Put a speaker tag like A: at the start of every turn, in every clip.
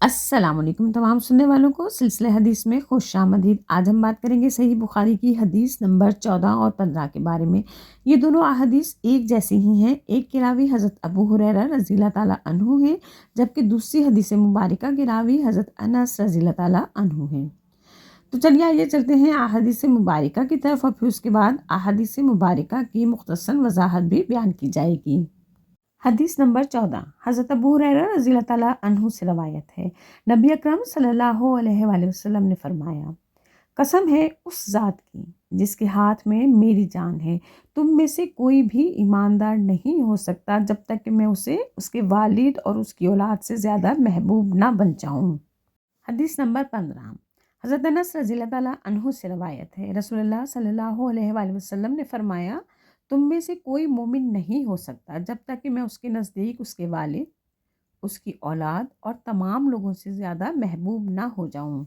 A: अस्सलाम वालेकुम तमाम सुनने वालों को सिलसिले हदीस में खुश आमदीद। आज हम बात करेंगे सही बुखारी की हदीस नंबर 14 और 15 के बारे में। ये दोनों अहदीस एक जैसी ही हैं। एक की रावी हज़रत अबू हुरैरा रज़ियल्लाहु ताला अन्हु हैं, जबकि दूसरी हदीस मुबारका की रावी हज़रत अनस रज़ियल्लाहु ताला अन्हु हैं। तो चलिए आइए चलते हैं अहदीस मुबारका की तरफ और फिर उसके बाद अहदीस मुबारका की मुख्तसर वजाहत भी बयान की जाएगी। हदीस नंबर 14 हज़रत अबू हुरैरा रज़ियल्लाहु ताला अन्हु से रवायत है। नबी अकरम सल्लल्लाहु अलैहि वसल्लम ने फरमाया, कसम है उस ज़ात की जिसके हाथ में मेरी जान है, तुम में से कोई भी ईमानदार नहीं हो सकता जब तक कि मैं उसे उसके वालिद और उसकी औलाद से ज़्यादा महबूब ना बन जाऊँ। हदीस नंबर 15 हज़रत अनस रज़ियल्लाहु ताला अन्हु से रवायत है। रसूलुल्लाह सल्लल्लाहु अलैहि वसल्लम ने फरमाया, तुम में से कोई मोमिन नहीं हो सकता जब तक कि मैं उसके नज़दीक उसके वालिद, उसकी औलाद और तमाम लोगों से ज़्यादा महबूब ना हो जाऊं।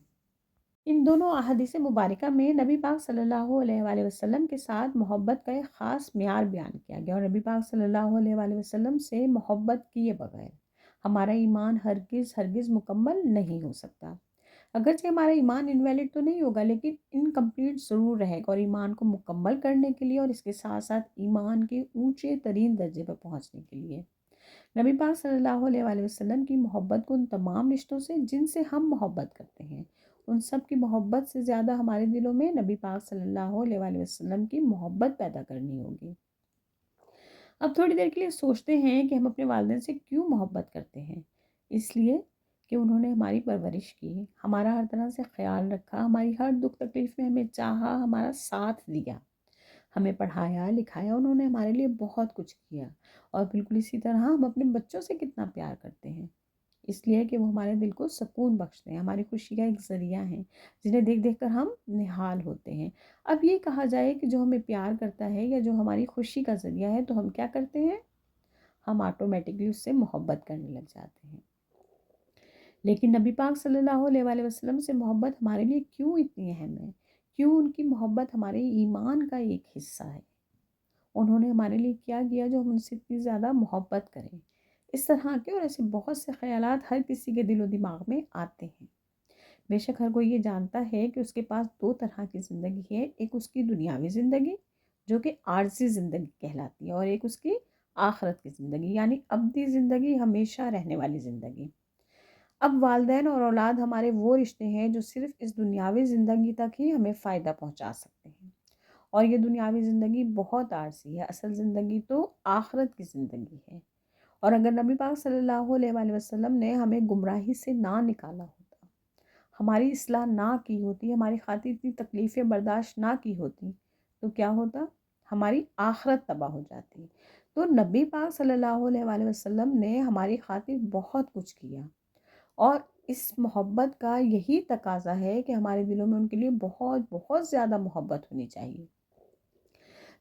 A: इन दोनों अहादीस मुबारका में नबी पाक सल्लल्लाहु अलैहि वसल्लम के साथ मोहब्बत का एक ख़ास म्यार बयान किया गया और नबी पाक सल्लल्लाहु अलैहि वसल्लम से मोहब्बत किए बगैर हमारा ईमान हरगिज़ हरगिज़ मुकम्मल नहीं हो सकता। अगरचे हमारा ईमान इनवैलिड तो नहीं होगा, लेकिन इनकम्प्लीट ज़रूर रहेगा। और ईमान को मुकम्मल करने के लिए और इसके साथ साथ ईमान के ऊंचे तरीन दर्जे पर पहुंचने के लिए नबी पाक सल्लल्लाहु अलैहि वसल्लम की मोहब्बत को उन तमाम रिश्तों से जिनसे हम मोहब्बत करते हैं, उन सब की मोहब्बत से ज़्यादा हमारे दिलों में नबी पाक सल्लल्लाहु अलैहि वसल्लम की मोहब्बत पैदा करनी होगी। अब थोड़ी देर के लिए सोचते हैं कि हम अपने वालिदैन से क्यों मोहब्बत करते हैं। इसलिए कि उन्होंने हमारी परवरिश की, हमारा हर तरह से ख्याल रखा, हमारी हर दुख तकलीफ़ में हमें चाहा, हमारा साथ दिया, हमें पढ़ाया लिखाया, उन्होंने हमारे लिए बहुत कुछ किया। और बिल्कुल इसी तरह हम अपने बच्चों से कितना प्यार करते हैं, इसलिए कि वो हमारे दिल को सुकून बख्शते हैं, हमारी खुशी का एक ज़रिया है, जिन्हें देख देख कर हम निहाल होते हैं। अब ये कहा जाए कि जो हमें प्यार करता है या जो हमारी खुशी का ज़रिया है, तो हम क्या करते हैं, हम ऑटोमेटिकली उससे मोहब्बत करने लग जाते हैं। लेकिन नबी पाक सल्लल्लाहु अलैहि वसल्लम से मोहब्बत हमारे लिए क्यों इतनी अहम है, क्यों उनकी मोहब्बत हमारे ईमान का एक हिस्सा है। उन्होंने हमारे लिए क्या किया जो हम उनसे इतनी ज़्यादा मोहब्बत करें। इस तरह के और ऐसे बहुत से ख़यालात हर किसी के दिलो दिमाग में आते हैं। बेशक हर कोई ये जानता है कि उसके पास दो तरह की ज़िंदगी है, एक उसकी दुनियावी ज़िंदगी जो कि आर्जी ज़िंदगी कहलाती है, और एक उसकी आखिरत की ज़िंदगी यानी अब्दी ज़िंदगी, हमेशा रहने वाली ज़िंदगी। अब वालिदैन और औलाद हमारे वो रिश्ते हैं जो सिर्फ़ इस दुनियावी ज़िंदगी तक ही हमें फ़ायदा पहुँचा सकते हैं। और ये दुनियावी ज़िंदगी बहुत आरसी है, असल ज़िंदगी तो आखिरत की ज़िंदगी है। और अगर नबी पाक सल्लल्लाहु अलैहि वसल्लम ने हमें गुमराही से ना निकाला होता, हमारी इस्लाह ना की होती, हमारी खातिर इतनी तकलीफ़ें बर्दाश्त ना की होती, तो क्या होता, हमारी आखिरत तबाह हो जाती। तो नबी पाक सल्लल्लाहु अलैहि वसल्लम ने हमारी खातिर बहुत कुछ किया, और इस मोहब्बत का यही तकाज़ा है कि हमारे दिलों में उनके लिए बहुत बहुत ज़्यादा मोहब्बत होनी चाहिए।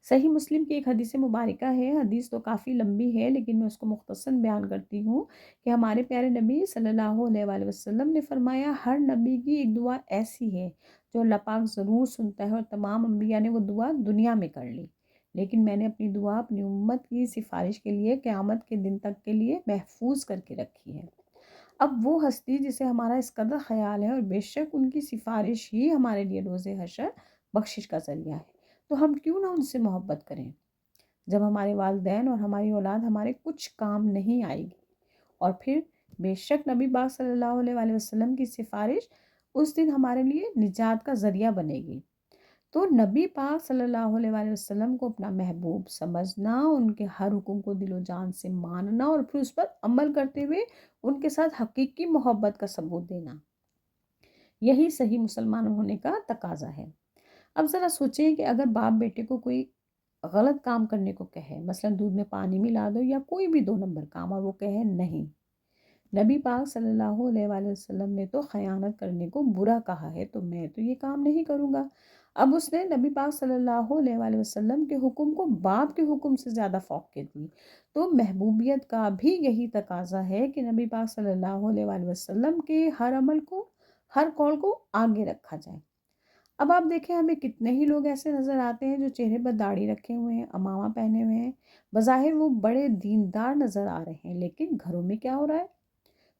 A: सही मुस्लिम की एक हदीस मुबारका है। हदीस तो काफ़ी लंबी है, लेकिन मैं उसको मुख्तसर बयान करती हूँ कि हमारे प्यारे नबी सल्लल्लाहु अलैहि वसल्लम ने फरमाया, हर नबी की एक दुआ ऐसी है जो अल्लाह पाक ज़रूर सुनता है, और तमाम अम्बिया ने वो दुआ दुनिया में कर ली, लेकिन मैंने अपनी दुआ अपनी उम्मत की सिफारिश के लिए क़यामत के दिन तक के लिए महफूज करके रखी है। अब वो हस्ती जिसे हमारा इस कदर ख्याल है, और बेशक उनकी सिफारिश ही हमारे लिए रोज़े हशर बख्शिश का ज़रिया है, तो हम क्यों ना उनसे मोहब्बत करें जब हमारे वालिदैन और हमारी औलाद हमारे कुछ काम नहीं आएगी। और फिर बेशक नबी पाक सल्लल्लाहु अलैहि वसल्लम की सिफारिश उस दिन हमारे लिए निजात का ज़रिया बनेगी। तो नबी पाक सल्लल्लाहु अलैहि वसल्लम को अपना महबूब समझना, उनके हर हुक्म को दिलो जान से मानना और फिर उस पर अमल करते हुए उनके साथ हकीकी मोहब्बत का सबूत देना, यही सही मुसलमान होने का तकाजा है। अब ज़रा सोचें कि अगर बाप बेटे को कोई गलत काम करने को कहे, मसलन दूध में पानी मिला दो या कोई भी दो नंबर काम, और वो कहे नहीं, नबी पाक सल्लल्लाहु अलैहि वसल्लम ने तो ख़यानत करने को बुरा कहा है, तो मैं तो ये काम नहीं करूँगा। अब उसने नबी पाक सल्लल्लाहु अलैहि वसल्लम के हुक्म को बाप के हुक्म से ज़्यादा फ़ौक़ियत दी। तो महबूबियत का भी यही तकाज़ा है कि नबी पाक सल्लल्लाहु अलैहि वसल्लम के हर अमल को, हर कौल को आगे रखा जाए। अब आप देखें, हमें कितने ही लोग ऐसे नज़र आते हैं जो चेहरे पर दाढ़ी रखे हुए हैं, अमामा पहने हुए हैं, बज़ाहिर वो बड़े दीनदार नज़र आ रहे हैं, लेकिन घरों में क्या हो रहा है,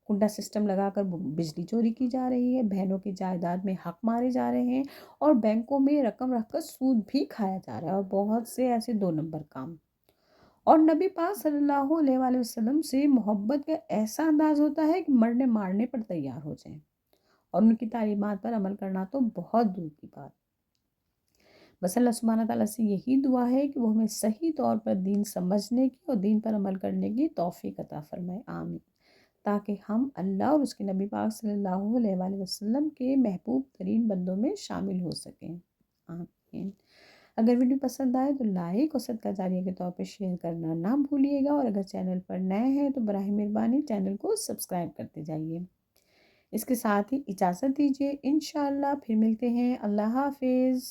A: کنڈا سسٹم لگا کر بجلی چوری کی جا رہی ہے، بہنوں کی جائیداد میں حق مارے جا رہے ہیں، اور بینکوں میں رقم رکھ کر سود بھی کھایا جا رہا ہے، اور بہت سے ایسے 2 نمبر کام۔ اور نبی پاک صلی اللہ علیہ وآلہ وسلم سے محبت کا ایسا انداز ہوتا ہے کہ مرنے مارنے پر تیار ہو جائیں، اور ان کی تعلیمات پر عمل کرنا تو بہت دور کی بات۔ بس اللہ سبحانہ تعالیٰ سے یہی دعا ہے کہ وہ ہمیں صحیح طور پر دین سمجھنے کی اور دین پر عمل کرنے کی توفیق عطا فرمائے، آمین، تاکہ ہم اللہ اور اس کے نبی پاک صلی اللہ علیہ وآلہ وسلم کے محبوب ترین بندوں میں شامل ہو سکیں، آمین۔ اگر ویڈیو پسند آئے تو لائک اور صدقہ جاریہ کے طور پہ شیئر کرنا نہ بھولیے گا، اور اگر چینل پر نئے ہیں تو براہ مہربانی چینل کو سبسکرائب کرتے جائیے۔ اس کے ساتھ ہی اجازت دیجیے، انشاءاللہ پھر ملتے ہیں، اللہ حافظ۔